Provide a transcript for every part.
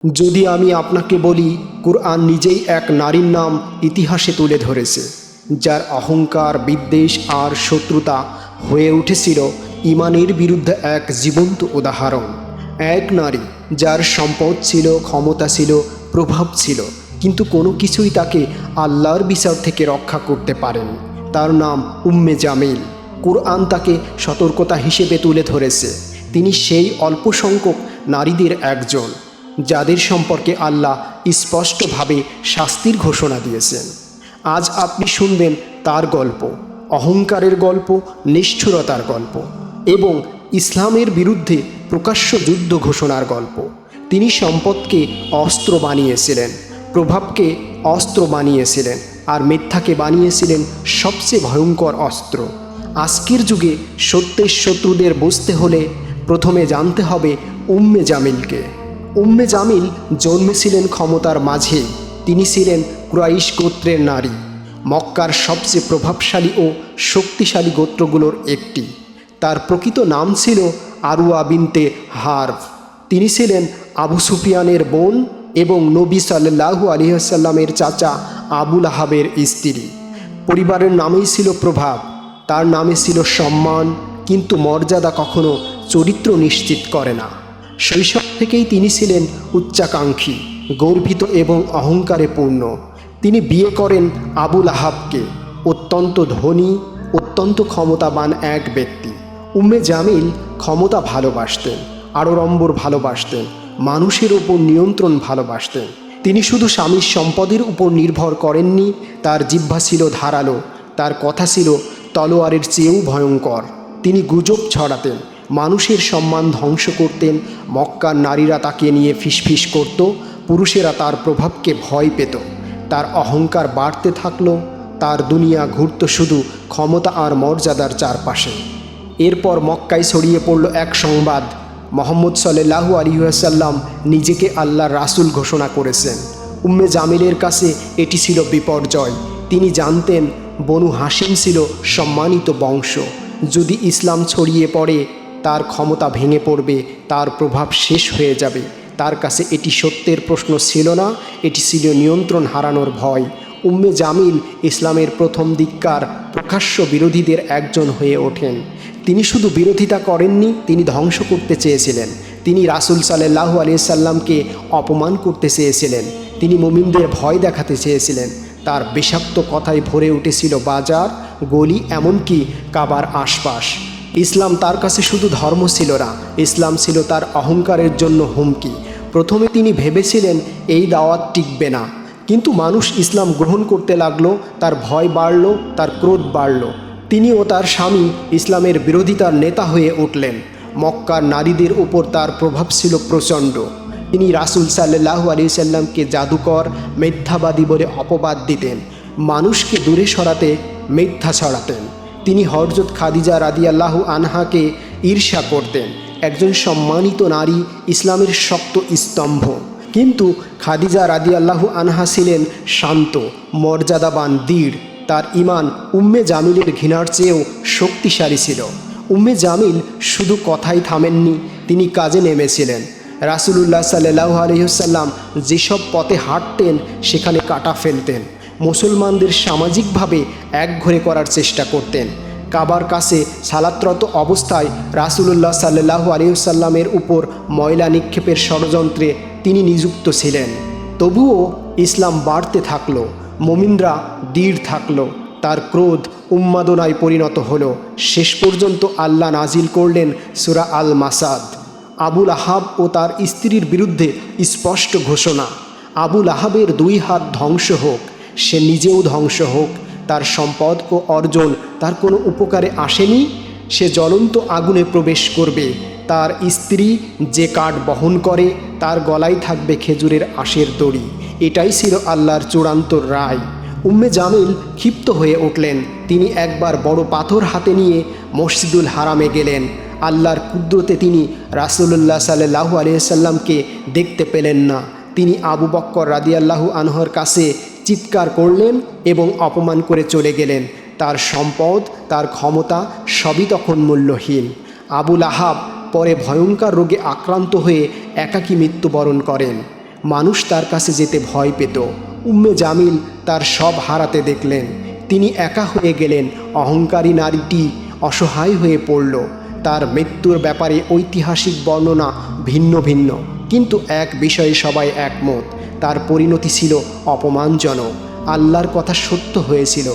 যদি আমি আপনাকে বলি, কুরআন নিজেই এক নারীর নাম ইতিহাসে তুলে ধরেছে, যার অহংকার, বিদ্বেষ আর শত্রুতা হয়ে উঠেছিল ঈমানের বিরুদ্ধে এক জীবন্ত উদাহরণ। এক নারী যার সম্পদ ছিল, ক্ষমতা ছিল, প্রভাব ছিল, কিন্তু কোনো কিছুই তাকে আল্লাহর বিচার থেকে রক্ষা করতে পারেনি। তার নাম উম্মে জামিল। কুরআন তাকে সতর্কতা হিসেবে তুলে ধরেছে। তিনি সেই অল্প সংখ্যক নারীদের একজন যাদের সম্পর্কে আল্লাহ স্পষ্টভাবে শাস্তির ঘোষণা দিয়েছেন। আজ আপনি শুনবেন তার গল্প, অহংকারের গল্প, নিষ্ঠুরতার গল্প এবং ইসলামের বিরুদ্ধে প্রকাশ্য যুদ্ধ ঘোষণার গল্প। তিনি সম্পদকে অস্ত্র বানিয়েছিলেন, প্রভাবকে অস্ত্র বানিয়েছিলেন, আর মিথ্যাকে বানিয়েছিলেন সবচেয়ে ভয়ঙ্কর অস্ত্র। আজকের যুগে সত্যের শত্রুদের বুঝতে হলে প্রথমে জানতে হবে উম্মে জামিলকে। উম্মে জামিল জন্মেছিলেন ক্ষমতার মাঝে। তিনি ছিলেন কুরাইশ গোত্রের নারী, মক্কার সবচেয়ে প্রভাবশালী ও শক্তিশালী গোত্রগুলোর একটি। তার প্রকৃত নাম ছিল আরওয়া বিনতে হারব। তিনি ছিলেন আবু সুফিয়ানের বোন এবং নবী সাল্লাল্লাহু আলাইহি ওয়াসাল্লামের চাচা আবু লাহাবের স্ত্রী। পরিবারের নামেই ছিল প্রভাব, তার নামে ছিল সম্মান, কিন্তু মর্যাদা কখনো চরিত্র নিশ্চিত করে না। শৈশব থেকেই তিনি ছিলেন উচ্চাকাঙ্ক্ষী, গর্বিত এবং অহংকারে পূর্ণ। তিনি বিয়ে করেন আবু লাহাবকে, অত্যন্ত ধনী, অত্যন্ত ক্ষমতাবান এক ব্যক্তি। উম্মে জামিল ক্ষমতা ভালোবাসতেন, আড়ম্বর ভালোবাসতেন, মানুষের উপর নিয়ন্ত্রণ ভালোবাসতেন। তিনি শুধু স্বামীর সম্পদের উপর নির্ভর করেননি, তার জিহ্বা ছিল ধারালো, তার কথা ছিল তলোয়ারের চেয়েও ভয়ঙ্কর। তিনি গুজব ছড়াতেন, মানুষের সম্মান ধ্বংস করতেন। মক্কার নারীরা তাকে নিয়ে ফিসফিস করত, পুরুষেরা তার প্রভাবকে ভয় পেত। তার অহংকার বাড়তে থাকলো, তার দুনিয়া ঘুরত শুধু ক্ষমতা আর মর্যাদার চারপাশে। এরপর মক্কায় ছড়িয়ে পড়ল এক সংবাদ, মুহাম্মদ সাল্লাল্লাহু আলাইহি ওয়াসাল্লাম নিজেকে আল্লাহর রাসূল ঘোষণা করেছেন। উম্মে জামিলের কাছে এটি ছিল বিপর্যয়। তিনি জানতেন বনু হাশিম ছিল সম্মানিত বংশ। যদি ইসলাম ছড়িয়ে পড়ে, তার ক্ষমতা ভেঙে পড়বে, তার প্রভাব শেষ হয়ে যাবে। তার কাছে এটি সত্যের প্রশ্ন ছিল না, এটি ছিল নিয়ন্ত্রণ হারানোর ভয়। উম্মে জামিল ইসলামের প্রথম দিককার প্রকাশ্য বিরোধীদের একজন হয়ে ওঠেন। তিনি শুধু বিরোধিতা করেননি, তিনি ধ্বংস করতে চেয়েছিলেন। তিনি রাসূল সাল্লাল্লাহু আলাইহি সাল্লামকে অপমান করতে চেয়েছিলেন। তিনি মুমিনদের ভয় দেখাতে চেয়েছিলেন। তার বিষাক্ত কথায় ভরে উঠেছিল বাজার, গলি, এমনকি কাবার আশপাশ। ইসলাম তার কাছে শুধু ধর্ম ছিল না, ইসলাম ছিল তার অহংকারের জন্য হুমকি। প্রথমে তিনি ভেবেছিলেন এই দাওয়াত টিকবে না, কিন্তু মানুষ ইসলাম গ্রহণ করতে লাগলো, তার ভয় বাড়ল, তার ক্রোধ বাড়ল। তিনি ও তার স্বামী ইসলামের বিরোধিতার নেতা হয়ে উঠলেন। মক্কার নারীদের উপর তার প্রভাব ছিল প্রচণ্ড। তিনি রাসূল সাল্লাল্লাহু আলাইহি সাল্লামকে জাদুকর, মিথ্যাবাদী বলে অপবাদ দিতেন, মানুষকে দূরে সরাতে মিথ্যা ছড়াতেন। তিনি হযরত খাদিজা রাদিয়াল্লাহু আনহাকে ঈর্ষা করতেন, একজন সম্মানিত নারী, ইসলামের শক্ত স্তম্ভ। কিন্তু খাদিজা রাদিয়াল্লাহু আনহা ছিলেন শান্ত, মর্যাদাবান, দৃঢ়। তার ঈমান উম্মে জামিলের ঘৃণার চেয়েও শক্তিশালী ছিল। উম্মে জামিল শুধু কথাই থামেননি, তিনি কাজে নেমেছিলেন। রাসূলুল্লাহ সাল্লাল্লাহু আলাইহি ওয়াসাল্লাম যেসব পথে হাঁটতেন সেখানে কাঁটা ফেলতেন। মুসলমানদের সামাজিকভাবে একঘরে করার চেষ্টা করতেন। কাবার কাছে সালাতরত অবস্থায় রাসূলুল্লাহ সাল্লাল্লাহু আলাইহি ওয়াসাল্লামের উপর ময়লা নিক্ষেপের ষড়যন্ত্রে তিনি নিযুক্ত ছিলেন। তবুও ইসলাম বাড়তে থাকলো, মুমিনরা দৃঢ় থাকলো। তার ক্রোধ উন্মাদনায় পরিণত হলো। শেষ পর্যন্ত আল্লাহ নাজিল করলেন সূরা আল মাসাদ। আবু লাহাব ও তার স্ত্রীর বিরুদ্ধে স্পষ্ট ঘোষণা, আবু লাহাবের 2 হাত ধ্বংস হোক, সে নিজেও ধ্বংস হোক। তার সম্পদ ও অর্জন তার কোনো উপকারে আসেনি, সে জ্বলন্ত আগুনে প্রবেশ করবে। তার স্ত্রী যে কাঠ বহন করে, তার গলায় থাকবে খেজুরের আঁশের দড়ি। এটাই ছিল আল্লাহর চূড়ান্ত রায়। উম্মে জামিল ক্ষিপ্ত হয়ে উঠলেন। তিনি একবার বড় পাথর হাতে নিয়ে মসজিদুল হারামে গেলেন। আল্লাহর কুদরতে তিনি রাসূলুল্লাহ সাল্লাল্লাহু আলাইহি সাল্লামকে দেখতে পেলেন না। তিনি আবু বকর রাদিয়াল্লাহু আনহুর কাছে চিৎকার করলেন এবং অপমান করে চলে গেলেন। তার সম্পদ, তার ক্ষমতা সবই তখন মূল্যহীন। আবু লাহাব পরে ভয়ঙ্কর রোগে আক্রান্ত হয়ে একাকী মৃত্যুবরণ করেন। মানুষ তার কাছে যেতে ভয় পেত। উম্মে জামিল তার সব হারাতে দেখলেন। তিনি একা হয়ে গেলেন। অহংকারী নারীটি অসহায় হয়ে পড়ল। তার মৃত্যুর ব্যাপারে ঐতিহাসিক বর্ণনা ভিন্ন ভিন্ন, কিন্তু এক বিষয়ে সবাই একমত, তার পরিণতি ছিল অপমানজনক। আল্লাহর কথা সত্য হয়েছিল।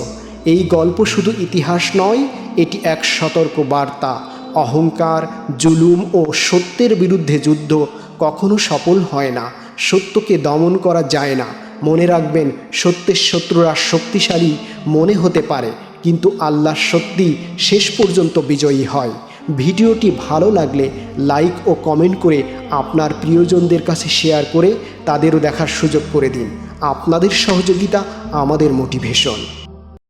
এই গল্প শুধু ইতিহাস নয়, এটি এক সতর্ক বার্তা। অহংকার, জুলুম ও সত্যের বিরুদ্ধে যুদ্ধ কখনো সফল হয় না। সত্যকে দমন করা যায় না। মনে রাখবেন, সত্যের শত্রুরা শক্তিশালী মনে হতে পারে, কিন্তু আল্লাহর সত্যি শেষ পর্যন্ত বিজয়ী হয়। ভিডিওটি ভালো লাগলে লাইক ও কমেন্ট করে আপনার প্রিয়জনদের কাছে শেয়ার করে তাদেরও দেখার সুযোগ করে দিন। আপনাদের সহযোগিতা আমাদের মোটিভেশন।